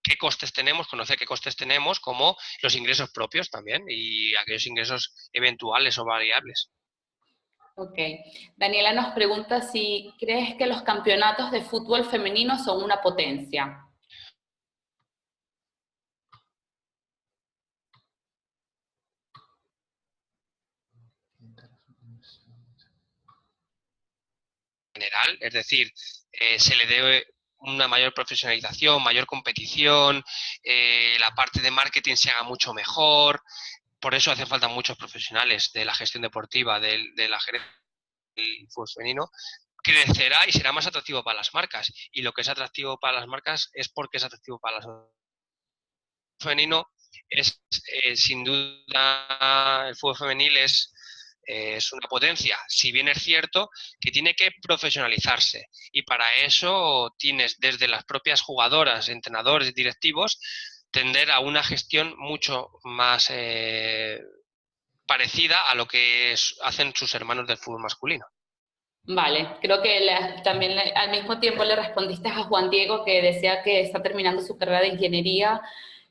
qué costes tenemos, conocer qué costes tenemos, como los ingresos propios también y aquellos ingresos eventuales o variables. Ok. Daniela nos pregunta si crees que los campeonatos de fútbol femenino son una potencia. General, es decir, se le debe una mayor profesionalización, mayor competición, la parte de marketing se haga mucho mejor. Por eso hacen falta muchos profesionales de la gestión deportiva, de la gerencia del fútbol femenino. Crecerá y será más atractivo para las marcas. Y lo que es atractivo para las marcas es porque es atractivo para las femenino. Es sin duda el fútbol femenil es una potencia, si bien es cierto que tiene que profesionalizarse, y para eso tienes desde las propias jugadoras, entrenadores, directivos, tender a una gestión mucho más parecida a lo que hacen sus hermanos del fútbol masculino. Vale, creo que también al mismo tiempo le respondiste a Juan Diego, que decía que está terminando su carrera de ingeniería,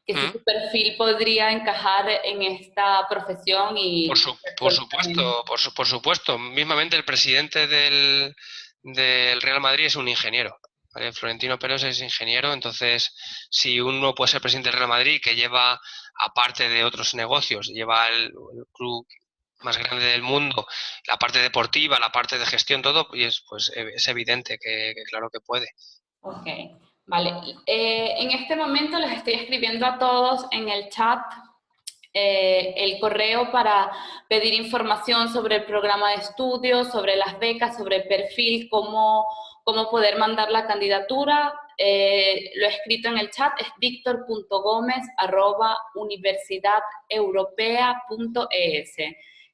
que si su perfil podría encajar en esta profesión y... Por supuesto. Mismamente el presidente del Real Madrid es un ingeniero. ¿Vale? Florentino Pérez es ingeniero, entonces si uno puede ser presidente del Real Madrid, que lleva, aparte de otros negocios, lleva el club más grande del mundo, la parte deportiva, la parte de gestión, todo, y pues es evidente que claro que puede. Ok, vale. En este momento les estoy escribiendo a todos en el chat el correo para pedir información sobre el programa de estudios, sobre las becas, sobre el perfil, cómo poder mandar la candidatura. Lo he escrito en el chat, es victor.gomez@universidadeuropea.es,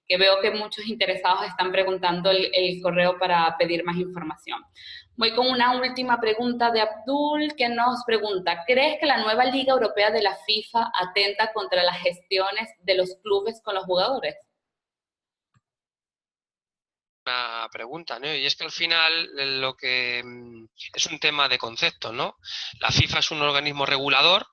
que veo que muchos interesados están preguntando el correo para pedir más información. Voy con una última pregunta de Abdul, que nos pregunta, ¿crees que la nueva Liga Europea de la FIFA atenta contra las gestiones de los clubes con los jugadores? Una pregunta, ¿no? Y es que al final lo que es un tema de concepto, ¿no? La FIFA es un organismo regulador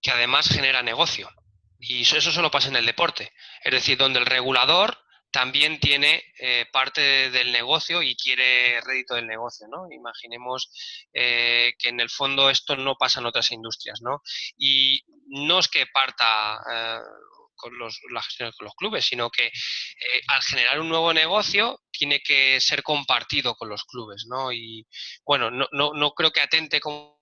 que además genera negocio. Y eso solo pasa en el deporte. Es decir, donde el regulador también tiene parte del negocio y quiere rédito del negocio, ¿no? Imaginemos que en el fondo esto no pasa en otras industrias, ¿no? Y no es que parta con la gestión con los clubes, sino que al generar un nuevo negocio tiene que ser compartido con los clubes, ¿no? Y bueno, no creo que atente como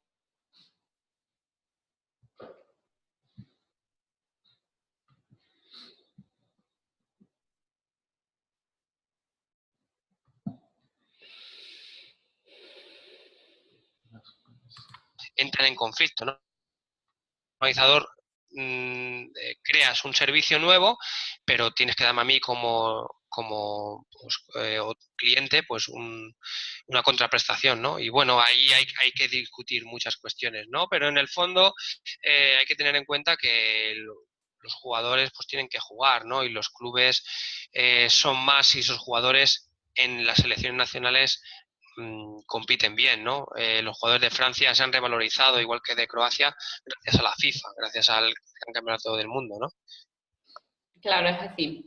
entran en conflicto, ¿no? El organizador creas un servicio nuevo, pero tienes que darme a mí como cliente pues una contraprestación, ¿no? Y bueno, ahí hay que discutir muchas cuestiones, ¿no? Pero en el fondo hay que tener en cuenta que los jugadores pues tienen que jugar, ¿no? Y los clubes son más si esos jugadores en las selecciones nacionales compiten bien, ¿no? Los jugadores de Francia se han revalorizado, igual que de Croacia, gracias a la FIFA, gracias al Gran Campeonato del Mundo, ¿no? Claro, es así.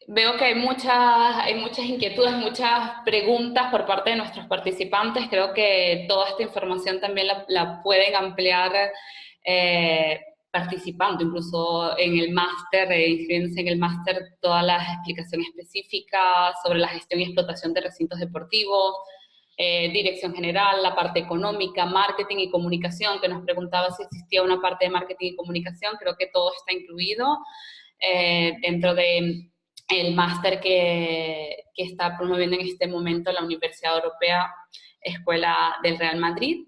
Veo que hay muchas inquietudes, muchas preguntas por parte de nuestros participantes. Creo que toda esta información también la pueden ampliar participando, incluso en el máster, inscribiéndose en el máster, todas las explicaciones específicas sobre la gestión y explotación de recintos deportivos, dirección general, la parte económica, marketing y comunicación, que nos preguntaba si existía una parte de marketing y comunicación. Creo que todo está incluido dentro de el máster que está promoviendo en este momento la Universidad Europea, Escuela del Real Madrid.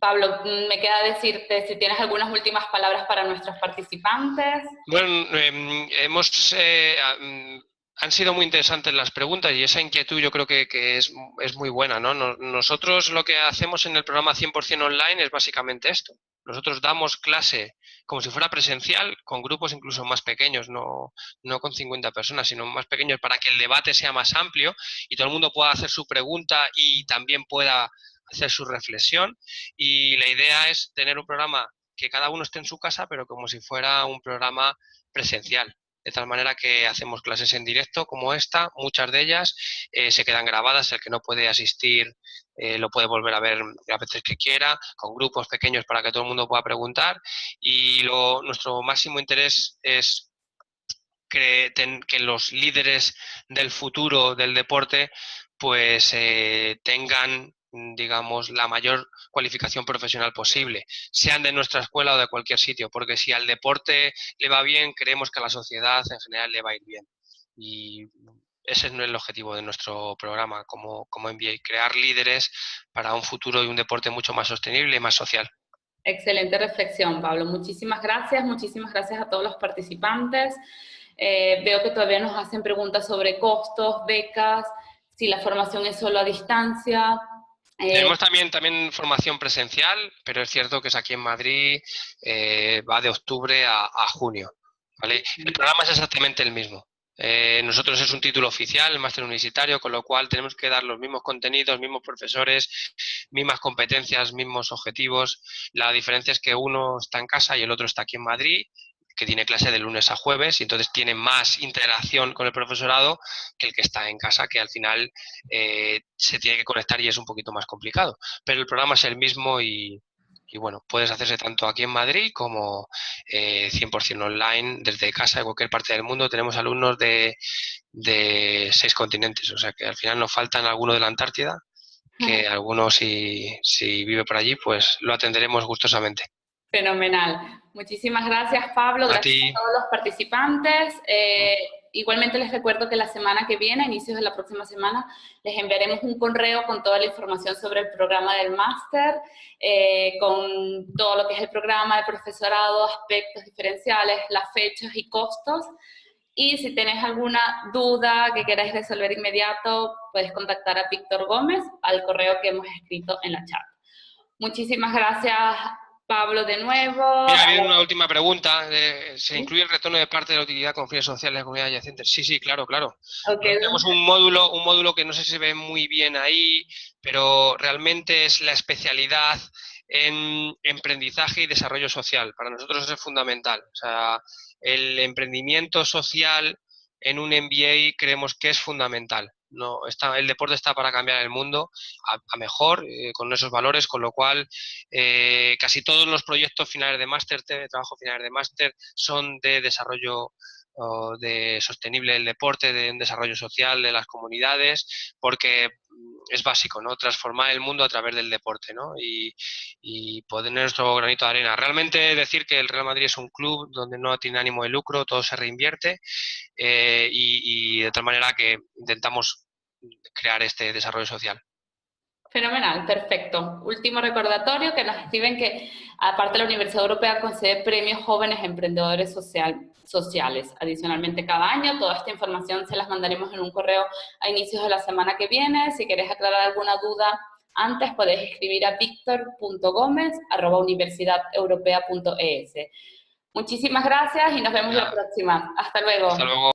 Pablo, me queda decirte si tienes algunas últimas palabras para nuestros participantes. Bueno, han sido muy interesantes las preguntas y esa inquietud yo creo que es muy buena, ¿no? Nosotros lo que hacemos en el programa 100% online es básicamente esto. Nosotros damos clase como si fuera presencial, con grupos incluso más pequeños, no con 50 personas, sino más pequeños, para que el debate sea más amplio y todo el mundo pueda hacer su pregunta y también pueda hacer su reflexión. Y la idea es tener un programa que cada uno esté en su casa, pero como si fuera un programa presencial. De tal manera que hacemos clases en directo como esta, muchas de ellas se quedan grabadas, el que no puede asistir lo puede volver a ver las veces que quiera, con grupos pequeños para que todo el mundo pueda preguntar. Y nuestro máximo interés es que los líderes del futuro del deporte pues tengan, digamos, la mayor cualificación profesional posible, sean de nuestra escuela o de cualquier sitio, porque si al deporte le va bien, creemos que a la sociedad en general le va a ir bien. Y ese es el objetivo de nuestro programa como MBA, crear líderes para un futuro y un deporte mucho más sostenible y más social. Excelente reflexión, Pablo. Muchísimas gracias a todos los participantes. Veo que todavía nos hacen preguntas sobre costos, becas, si la formación es solo a distancia. Tenemos también formación presencial, pero es cierto que es aquí en Madrid, va de octubre a junio, ¿vale? El programa es exactamente el mismo. Nosotros es un título oficial, el máster universitario, con lo cual tenemos que dar los mismos contenidos, mismos profesores, mismas competencias, mismos objetivos. La diferencia es que uno está en casa y el otro está aquí en Madrid, que tiene clase de lunes a jueves y entonces tiene más interacción con el profesorado que el que está en casa, que al final se tiene que conectar y es un poquito más complicado. Pero el programa es el mismo y bueno, puedes hacerse tanto aquí en Madrid como 100% online desde casa de cualquier parte del mundo. Tenemos alumnos de 6 continentes, o sea que al final nos faltan algunos de la Antártida, que algunos si vive por allí, pues lo atenderemos gustosamente. Fenomenal. Muchísimas gracias, Pablo. A Gracias ti. a todos los participantes. Igualmente les recuerdo que la semana que viene, a inicios de la próxima semana, les enviaremos un correo con toda la información sobre el programa del máster, con todo lo que es el programa de profesorado, aspectos diferenciales, las fechas y costos. Y si tenés alguna duda que queráis resolver inmediato, puedes contactar a Víctor Gómez al correo que hemos escrito en la chat. Muchísimas gracias, Pablo, de nuevo. Mira, viene una última pregunta. ¿Se ¿Sí? incluye el retorno de parte de la utilidad con fines sociales de la comunidad adyacente? Sí, sí, claro, claro. Okay. Tenemos un módulo que no sé si se ve muy bien ahí, pero realmente es la especialidad en emprendizaje y desarrollo social. Para nosotros eso es fundamental. O sea, el emprendimiento social en un MBA creemos que es fundamental. No, el deporte está para cambiar el mundo a mejor, con esos valores, con lo cual casi todos los proyectos finales de máster, de trabajo finales de máster, son de desarrollo de sostenible del deporte, de un desarrollo social de las comunidades, porque es básico, ¿no? Transformar el mundo a través del deporte, ¿no? Y poner nuestro granito de arena. Realmente decir que el Real Madrid es un club donde no tiene ánimo de lucro, todo se reinvierte y de tal manera que intentamos crear este desarrollo social. Fenomenal, perfecto. Último recordatorio, que nos escriben que aparte la Universidad Europea concede premios jóvenes emprendedores sociales. Adicionalmente cada año, toda esta información se las mandaremos en un correo a inicios de la semana que viene. Si querés aclarar alguna duda antes, podés escribir a victor.gomez@universidadeuropea.es. Muchísimas gracias y nos vemos la próxima. Hasta luego. Hasta luego.